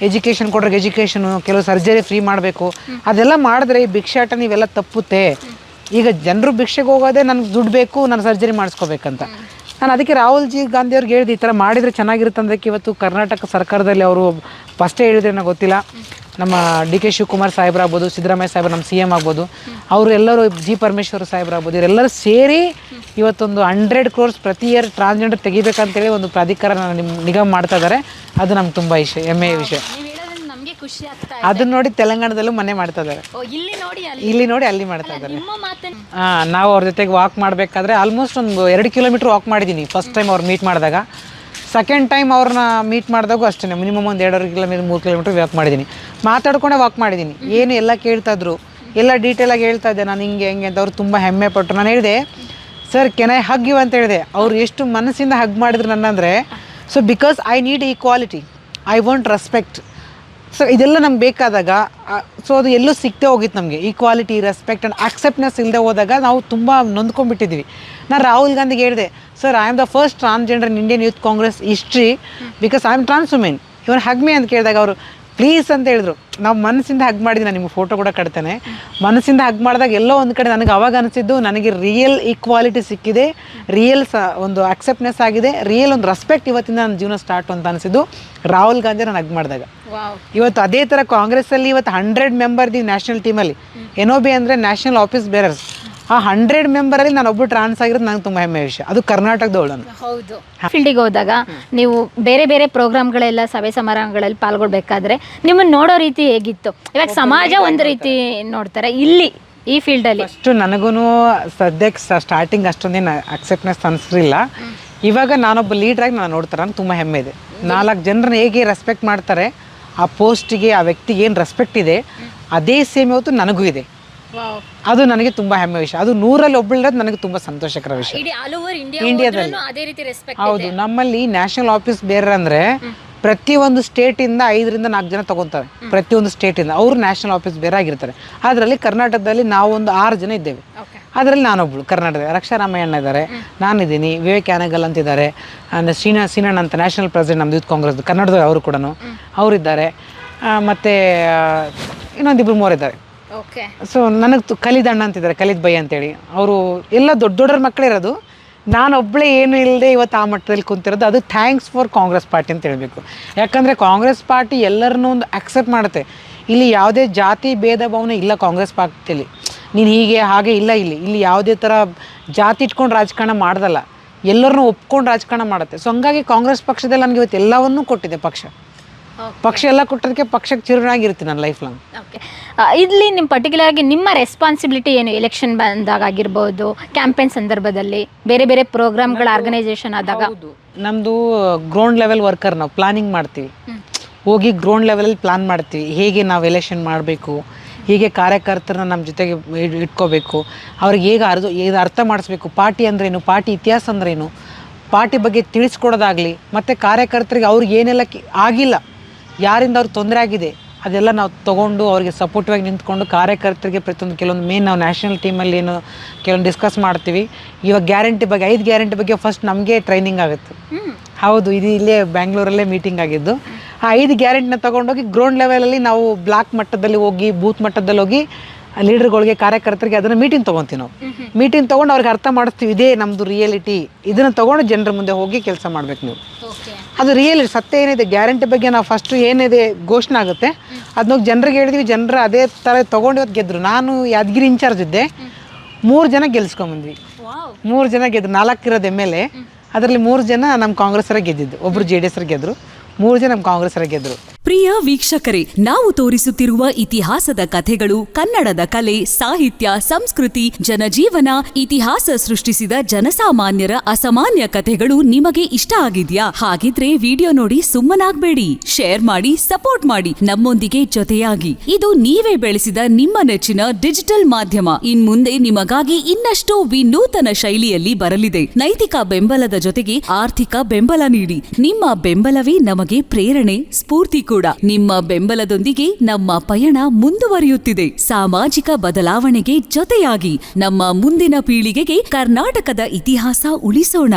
ಎಜುಕೇಷನ್ ಕೊಡ್ರಿಗೆ ಎಜುಕೇಷನು, ಕೆಲವು ಸರ್ಜರಿ ಫ್ರೀ ಮಾಡಬೇಕು, ಅದೆಲ್ಲ ಮಾಡಿದ್ರೆ ಈ ಭಿಕ್ಷಾಟ ನೀವೆಲ್ಲ ತಪ್ಪುತ್ತೆ. ಈಗ ಜನರು ಭಿಕ್ಷೆಗೆ ಹೋಗೋದೇ ನನಗೆ ದುಡ್ಡು ಬೇಕು, ನಾನು ಸರ್ಜರಿ ಮಾಡಿಸ್ಕೋಬೇಕಂತ. ನಾನು ಅದಕ್ಕೆ ರಾಹುಲ್ ಜಿ ಗಾಂಧಿ ಅವ್ರಿಗೆ ಹೇಳಿದೆ ಈ ಥರ ಮಾಡಿದರೆ ಚೆನ್ನಾಗಿರುತ್ತೆ. ಅಂದಕ್ಕೆ ಇವತ್ತು ಕರ್ನಾಟಕ ಸರ್ಕಾರದಲ್ಲಿ ಅವರು ಫಸ್ಟೇ ಹೇಳಿದ್ರೆ ನನಗೆ ಗೊತ್ತಿಲ್ಲ, ನಮ್ಮ ಡಿ ಕೆ ಶಿವಕುಮಾರ್ ಸಾಹೇಬ್ರಾಗ್ಬೋದು, ಸಿದ್ದರಾಮಯ್ಯ ಸಾಹೇಬ್ರು ನಮ್ಮ ಸಿ ಎಮ್ ಆಗ್ಬೋದು, ಅವರು ಎಲ್ಲರೂ ಜಿ ಪರಮೇಶ್ವರ್ ಸಾಹೇಬ್ರಾಗ್ಬೋದು, ಇವರೆಲ್ಲರೂ ಸೇರಿ ಇವತ್ತೊಂದು 100 crores ಪ್ರತಿ ಇಯರ್ ಟ್ರಾನ್ಸ್ಜೆಂಡರ್ ತೆಗಿಬೇಕಂತೇಳಿ ಒಂದು ಪ್ರಾಧಿಕಾರ ನಿಗಮ ಮಾಡ್ತಾ ಇದ್ದಾರೆ. ಅದು ನಮ್ಗೆ ತುಂಬ ಹೆಮ್ಮೆಯ ವಿಷಯ. ಅದನ್ನ ನೋಡಿ ತೆಲಂಗಾಣದಲ್ಲೂ ಮನೆ ಮಾಡ್ತಾ ಇದ್ದಾರೆ, ಇಲ್ಲಿ ನೋಡಿ ಅಲ್ಲಿ ಮಾಡ್ತಾ ಇದ್ದಾರೆ. ನಾವು ಅವ್ರ ಜೊತೆಗೆ ವಾಕ್ ಮಾಡಬೇಕಾದ್ರೆ ಆಲ್ಮೋಸ್ಟ್ ಒಂದು 2 ಕಿಲೋಮೀಟ್ರ್ ವಾಕ್ ಮಾಡಿದ್ದೀನಿ ಫಸ್ಟ್ ಟೈಮ್ ಅವ್ರು ಮೀಟ್ ಮಾಡಿದಾಗ. ಸೆಕೆಂಡ್ ಟೈಮ್ ಅವ್ರನ್ನ ಮೀಟ್ ಮಾಡಿದಾಗೂ ಅಷ್ಟೇ, ಮಿನಿಮಮ್ ಒಂದು 2.5 ಕಿಲೋಮೀಟ್ರ್ 3 ಕಿಲೋಮೀಟ್ರ್ ವಾಕ್ ಮಾಡಿದ್ದೀನಿ. ಮಾತಾಡ್ಕೊಂಡೇ ವಾಕ್ ಮಾಡಿದ್ದೀನಿ. ಏನು ಎಲ್ಲ ಕೇಳ್ತಾಯಿದ್ರು, ಎಲ್ಲ ಡೀಟೇಲಾಗಿ ಹೇಳ್ತಾ ಇದ್ದೆ ನಾನು ಹಿಂಗೆ ಹೆಂಗೆ ಅಂತ. ಅವ್ರು ತುಂಬ ಹೆಮ್ಮೆ ಪಟ್ಟರು. ನಾನು ಹೇಳಿದೆ sir can I hug you ಅಂತ ಹೇಳಿದೆ. ಅವ್ರು ಎಷ್ಟು ಮನಸ್ಸಿಂದ ಹಗ್ ಮಾಡಿದ್ರು ನನ್ನಂದರೆ, so because I need equality, I want respect. So ಇದೆಲ್ಲ ನಮ್ಗೆ ಬೇಕಾದಾಗ, ಸೊ ಅದು ಎಲ್ಲೂ ಸಿಗ್ತೇ ಹೋಗಿತ್ತು ನಮಗೆ. ಈಕ್ವಾಲಿಟಿ, ರೆಸ್ಪೆಕ್ಟ್ ಆ್ಯಂಡ್ ಅಕ್ಸೆಪ್ಟ್ನೆಸ್ ಇಲ್ಲದೆ ಹೋದಾಗ ನಾವು ತುಂಬ ನೊಂದ್ಕೊಂಡ್ಬಿಟ್ಟಿದ್ವಿ. ನಾನು ರಾಹುಲ್ ಗಾಂಧಿಗೆ ಹೇಳಿದೆ, sir I am the first transgender in Indian Youth Congress history because I am trans women, even hug me ಅಂತ ಕೇಳಿದಾಗ ಅವರು ಪ್ಲೀಸ್ ಅಂತ ಹೇಳಿದ್ರು. ನಾವು ಮನಸ್ಸಿಂದ ಹಗ್ ಮಾಡಿದ್ದೀನಿ, ನಾನು ನಿಮಗೆ ಫೋಟೋ ಕೂಡ ಕಟ್ತೇನೆ. ಮನಸ್ಸಿಂದ ಹಗ್ ಮಾಡಿದಾಗ ಎಲ್ಲೋ ಒಂದು ಕಡೆ ನನಗೆ ಅವಾಗ ಅನಿಸಿದ್ದು, ನನಗೆ ರಿಯಲ್ ಈಕ್ವಾಲಿಟಿ ಸಿಕ್ಕಿದೆ, ರಿಯಲ್ ಒಂದು ಅಕ್ಸೆಪ್ಟ್ನೆಸ್ ಆಗಿದೆ, ರಿಯಲ್ ಒಂದು ರೆಸ್ಪೆಕ್ಟ್ ಇವತ್ತಿಂದ ನನ್ನ ಜೀವನ ಸ್ಟಾರ್ಟ್ ಅಂತ ಅನಿಸಿದ್ದು ರಾಹುಲ್ ಗಾಂಧಿ ನಾನು ಹಗ್ ಮಾಡಿದಾಗ. ಇವತ್ತು ಅದೇ ಥರ ಕಾಂಗ್ರೆಸ್ಸಲ್ಲಿ ಇವತ್ತು 100 ಮೆಂಬರ್ ಇದ್ದೀವಿ ನ್ಯಾಷನಲ್ ಟೀಮಲ್ಲಿ. NOB ಅಂದರೆ ನ್ಯಾಷನಲ್ ಆಫೀಸ್ ಬೇರರ್ಸ್. ಆ 100 ಮೆಂಬರಲ್ಲಿ ನಾನು ಒಬ್ಬರು ಟ್ರಾನ್ಸ್ ಆಗಿರೋದು ನಂಗೆ ತುಂಬ ಹೆಮ್ಮೆ ವಿಷಯ. ಅದು ಕರ್ನಾಟಕದವಳು. ಹೌದು. ಫೀಲ್ಡಿಗೆ ಹೋದಾಗ ನೀವು ಬೇರೆ ಬೇರೆ ಪ್ರೋಗ್ರಾಮ್ಗಳೆಲ್ಲ, ಸಭೆ ಸಮಾರಂಭಗಳಲ್ಲಿ ಪಾಲ್ಗೊಳ್ಬೇಕಾದ್ರೆ ನಿಮ್ಮನ್ನು ನೋಡೋ ರೀತಿ ಹೇಗಿತ್ತು? ಇವಾಗ ಸಮಾಜ ಒಂದು ರೀತಿ ನೋಡ್ತಾರೆ, ಇಲ್ಲಿ ಈ ಫೀಲ್ಡಲ್ಲಿ ಅಷ್ಟು ನನಗೂ ಸದ್ಯಕ್ಕೆ ಸ್ಟಾರ್ಟಿಂಗ್ ಅಷ್ಟೊಂದೇನು ಅಕ್ಸೆಪ್ಟ್ನೆಸ್ ಅನಿಸಲಿಲ್ಲ. ಇವಾಗ ನಾನೊಬ್ಬ ಲೀಡ್ರಾಗಿ ನಾನು ನೋಡ್ತಾರೆ, ನನಗೆ ತುಂಬ ಹೆಮ್ಮೆ ಇದೆ. 4 ಜನರನ್ನ ಹೇಗೆ ರೆಸ್ಪೆಕ್ಟ್ ಮಾಡ್ತಾರೆ, ಆ ಪೋಸ್ಟಿಗೆ, ಆ ವ್ಯಕ್ತಿಗೆ ಏನು ರೆಸ್ಪೆಕ್ಟ್ ಇದೆ, ಅದೇ ಸೇಮ್ ಇವತ್ತು ನನಗೂ ಇದೆ. ಅದು ನನಗೆ ತುಂಬಾ ಹೆಮ್ಮೆ ವಿಷಯ. ಅದು 100ರಲ್ಲಿ ಒಬ್ಬಳಿರೋದು ನನಗೆ ತುಂಬಾ ಸಂತೋಷಕರ ವಿಷಯ. ಇಂಡಿಯಾದಲ್ಲಿ ಹೌದು. ನಮ್ಮಲ್ಲಿ ನ್ಯಾಷನಲ್ ಆಫೀಸ್ ಬೇರೆ ಅಂದ್ರೆ ಪ್ರತಿಯೊಂದು ಸ್ಟೇಟಿಂದ 5ರಿಂದ 4 ಜನ ತಗೊತಾರೆ. ಪ್ರತಿಯೊಂದು ಸ್ಟೇಟಿಂದ ಅವರು ನ್ಯಾಷನಲ್ ಆಫೀಸ್ ಬೇರೆ ಆಗಿರ್ತಾರೆ. ಅದರಲ್ಲಿ ಕರ್ನಾಟಕದಲ್ಲಿ ನಾವು ಒಂದು 6 ಜನ ಇದ್ದೇವೆ. ಅದರಲ್ಲಿ ನಾನೊಬ್ಳು ಕರ್ನಾಟಕದ ರಾಮಯ್ಯ ಅಣ್ಣ ಇದ್ದಾರೆ, ನಾನಿದ್ದೀನಿ, ವಿವೇಕ್ ಯಾನಗಲ್ ಅಂತಿದ್ದಾರೆ, ಸೀನಣ್ಣ ಅಂತ ನ್ಯಾಷನಲ್ ಪ್ರೆಸಿಡೆಂಟ್ ನಮ್ದು ಯೂತ್ ಕಾಂಗ್ರೆಸ್ ಕನ್ನಡದ, ಅವರು ಕೂಡ ಅವರಿದ್ದಾರೆ. ಮತ್ತು ಇನ್ನೊಂದಿಬ್ರು 3 ಇದ್ದಾರೆ. ಸೊ ನನಗೆ ಖಲೀದ್ ಅಣ್ಣ ಅಂತಿದ್ದಾರೆ, ಖಲೀದ್ ಬೈ ಅಂತೇಳಿ. ಅವರು ಎಲ್ಲ ದೊಡ್ಡ ದೊಡ್ಡರ ಮಕ್ಕಳೇ ಇರೋದು. ನಾನು ಒಬ್ಬಳೇ ಏನು ಇಲ್ಲದೆ ಇವತ್ತು ಆ ಮಟ್ಟದಲ್ಲಿ ಕುಂತಿರೋದು. ಅದು ಥ್ಯಾಂಕ್ಸ್ ಫಾರ್ ಕಾಂಗ್ರೆಸ್ ಪಾರ್ಟಿ ಅಂತ ಹೇಳಬೇಕು. ಯಾಕಂದರೆ ಕಾಂಗ್ರೆಸ್ ಪಾರ್ಟಿ ಎಲ್ಲರನ್ನೂ ಒಂದು ಅಕ್ಸೆಪ್ಟ್ ಮಾಡುತ್ತೆ. ಇಲ್ಲಿ ಯಾವುದೇ ಜಾತಿ ಭೇದ ಭಾವನೆ ಇಲ್ಲ ಕಾಂಗ್ರೆಸ್ ಪಾರ್ಟಿಯಲ್ಲಿ. ನೀನು ಹೀಗೆ ಹಾಗೆ ಇಲ್ಲ. ಇಲ್ಲಿ ಯಾವುದೇ ಥರ ಜಾತಿ ಇಟ್ಕೊಂಡು ರಾಜಕಾರಣ ಮಾಡ್ದಲ್ಲ, ಎಲ್ಲರನ್ನೂ ಒಪ್ಕೊಂಡು ರಾಜಕಾರಣ ಮಾಡುತ್ತೆ. ಸೊ ಹಂಗಾಗಿ ಕಾಂಗ್ರೆಸ್ ಪಕ್ಷದಲ್ಲಿ ನನಗೆ ಇವತ್ತು ಎಲ್ಲವನ್ನೂ ಕೊಟ್ಟಿದೆ ಪಕ್ಷ ಎಲ್ಲ ಕೊಟ್ಟೋದಕ್ಕೆ ಪಕ್ಷಕ್ಕೆ ಚಿರುನಾಗಿರ್ತೀನಿ ನಾನು ಲೈಫ್ ಲಾಂಗ್. ಓಕೆ. ಇಲ್ಲಿ ನಿಮ್ಮ ಪರ್ಟಿಕ್ಯುಲರ್ ಆಗಿ ನಿಮ್ಮ ರೆಸ್ಪಾನ್ಸಿಬಿಲಿಟಿ ಏನು? ಎಲೆಕ್ಷನ್ ಬಂದಾಗ ಆಗಿರ್ಬೋದು, ಕ್ಯಾಂಪೇನ್ ಸಂದರ್ಭದಲ್ಲಿ, ಬೇರೆ ಬೇರೆ ಪ್ರೋಗ್ರಾಮ್ಗಳ ಆರ್ಗನೈಸೇಷನ್ ಆದಾಗ. ನಮ್ಮದು ಗ್ರೌಂಡ್ ಲೆವೆಲ್ ವರ್ಕರ್, ನಾವು ಪ್ಲಾನಿಂಗ್ ಮಾಡ್ತೀವಿ. ಹೋಗಿ ಗ್ರೌಂಡ್ ಲೆವೆಲಲ್ಲಿ ಪ್ಲಾನ್ ಮಾಡ್ತೀವಿ, ಹೇಗೆ ನಾವು ಎಲೆಕ್ಷನ್ ಮಾಡಬೇಕು, ಹೀಗೆ ಕಾರ್ಯಕರ್ತರನ್ನ ನಮ್ಮ ಜೊತೆಗೆ ಇಟ್ಕೋಬೇಕು, ಅವ್ರಿಗೆ ಹೇಗೆ ಅರ್ಥ ಮಾಡಿಸ್ಬೇಕು, ಪಾರ್ಟಿ ಅಂದ್ರೇನು, ಪಾರ್ಟಿ ಇತಿಹಾಸ ಅಂದ್ರೇನು, ಪಾರ್ಟಿ ಬಗ್ಗೆ ತಿಳಿಸ್ಕೊಡೋದಾಗಲಿ, ಮತ್ತು ಕಾರ್ಯಕರ್ತರಿಗೆ ಅವ್ರಿಗೆ ಏನೆಲ್ಲ ಆಗಿಲ್ಲ, ಯಾರಿಂದ ಅವ್ರಿಗೆ ತೊಂದರೆ ಆಗಿದೆ, ಅದೆಲ್ಲ ನಾವು ತೊಗೊಂಡು ಅವ್ರಿಗೆ ಸಪೋರ್ಟಿವಾಗಿ ನಿಂತ್ಕೊಂಡು ಕಾರ್ಯಕರ್ತರಿಗೆ ಪ್ರತಿಯೊಂದು ಕೆಲವೊಂದು ಮೇನ್ ನಾವು ನ್ಯಾಷನಲ್ ಟೀಮಲ್ಲಿ ಏನು ಕೆಲವೊಂದು ಡಿಸ್ಕಸ್ ಮಾಡ್ತೀವಿ. ಇವಾಗ ಗ್ಯಾರಂಟಿ ಬಗ್ಗೆ 5 ಗ್ಯಾರಂಟಿ ಬಗ್ಗೆ ಫಸ್ಟ್ ನಮಗೆ ಟ್ರೈನಿಂಗ್ ಆಗುತ್ತೆ. ಹೌದು, ಇದು ಇಲ್ಲೇ ಬ್ಯಾಂಗ್ಳೂರಲ್ಲೇ ಮೀಟಿಂಗ್ ಆಗಿದ್ದು. ಆ 5 ಗ್ಯಾರಂಟಿನ ತೊಗೊಂಡೋಗಿ ಗ್ರೌಂಡ್ ಲೆವೆಲಲ್ಲಿ ನಾವು ಬ್ಲಾಕ್ ಮಟ್ಟದಲ್ಲಿ ಹೋಗಿ, ಬೂತ್ ಮಟ್ಟದಲ್ಲಿ ಹೋಗಿ ಲೀಡರ್ಗಳಿಗೆ, ಕಾರ್ಯಕರ್ತರಿಗೆ ಅದನ್ನು ಮೀಟಿಂಗ್ ತೊಗೊತೀವಿ. ನಾವು ಮೀಟಿಂಗ್ ತೊಗೊಂಡು ಅವ್ರಿಗೆ ಅರ್ಥ ಮಾಡಿಸ್ತೀವಿ, ಇದೇ ನಮ್ಮದು ರಿಯಾಲಿಟಿ, ಇದನ್ನು ತೊಗೊಂಡು ಜನರ ಮುಂದೆ ಹೋಗಿ ಕೆಲಸ ಮಾಡ್ಬೇಕು ನೀವು. ಅದು ರಿಯಲ್ ಸತ್ಯ ಏನಿದೆ ಗ್ಯಾರಂಟಿ ಬಗ್ಗೆ ನಾವು ಫಸ್ಟು ಏನಿದೆ ಘೋಷಣೆ ಆಗುತ್ತೆ ಅದನ್ನ ಜನರಿಗೆ ಹೇಳಿದ್ವಿ, ಜನರು ಅದೇ ಥರ ತೊಗೊಂಡು ಇವತ್ತು ಗೆದ್ದರು. ನಾನು ಯಾದಗಿರಿ ಇನ್ಚಾರ್ಜ್ ಇದ್ದೆ, 3 ಜನ ಗೆಲ್ಸ್ಕೊಂಬಂದ್ವಿ. 3 ಜನ ಗೆದ್ರು, 4 ಇರೋದು MLA, ಅದರಲ್ಲಿ 3 ಜನ ನಮ್ಮ ಕಾಂಗ್ರೆಸ್ಸರ ಗೆದ್ದಿದ್ದು, ಒಬ್ಬರು JDS ಗೆದ್ದರು, 3 ಜನ ನಮ್ಮ ಕಾಂಗ್ರೆಸ್ಸರ ಗೆದ್ದರು. ಪ್ರಿಯ ವೀಕ್ಷಕರೇ, ನಾವು ತೋರಿಸುತ್ತಿರುವ ಇತಿಹಾಸದ ಕಥೆಗಳು ಕನ್ನಡದ ಕಲೆ, ಸಾಹಿತ್ಯ, ಸಂಸ್ಕೃತಿ, ಜನಜೀವನ, ಇತಿಹಾಸ ಸೃಷ್ಟಿಸಿದ ಜನಸಾಮಾನ್ಯರ ಅಸಾಮಾನ್ಯ ಕಥೆಗಳು ನಿಮಗೆ ಇಷ್ಟ ಆಗಿದ್ಯಾ? ಹಾಗಿದ್ರೆ ವಿಡಿಯೋ ನೋಡಿ ಸುಮ್ಮನಾಗ್ಬೇಡಿ, ಶೇರ್ ಮಾಡಿ, ಸಪೋರ್ಟ್ ಮಾಡಿ, ನಮ್ಮೊಂದಿಗೆ ಜೊತೆಯಾಗಿ. ಇದು ನೀವೇ ಬೆಳೆಸಿದ ನಿಮ್ಮ ನೆಚ್ಚಿನ ಡಿಜಿಟಲ್ ಮಾಧ್ಯಮ. ಇನ್ಮುಂದೆ ನಿಮಗಾಗಿ ಇನ್ನಷ್ಟು ವಿನೂತನ ಶೈಲಿಯಲ್ಲಿ ಬರಲಿದೆ. ನೈತಿಕ ಬೆಂಬಲದ ಜೊತೆಗೆ ಆರ್ಥಿಕ ಬೆಂಬಲ ನೀಡಿ. ನಿಮ್ಮ ಬೆಂಬಲವೇ ನಮಗೆ ಪ್ರೇರಣೆ, ಸ್ಫೂರ್ತಿ ಕೂಡ. ನಿಮ್ಮ ಬೆಂಬಲದೊಂದಿಗೆ ನಮ್ಮ ಪಯಣ ಮುಂದುವರಿಯುತ್ತಿದೆ. ಸಾಮಾಜಿಕ ಬದಲಾವಣೆಗೆ ಜೊತೆಯಾಗಿ ನಮ್ಮ ಮುಂದಿನ ಪೀಳಿಗೆಗೆ ಕರ್ನಾಟಕದ ಇತಿಹಾಸ ಉಳಿಸೋಣ.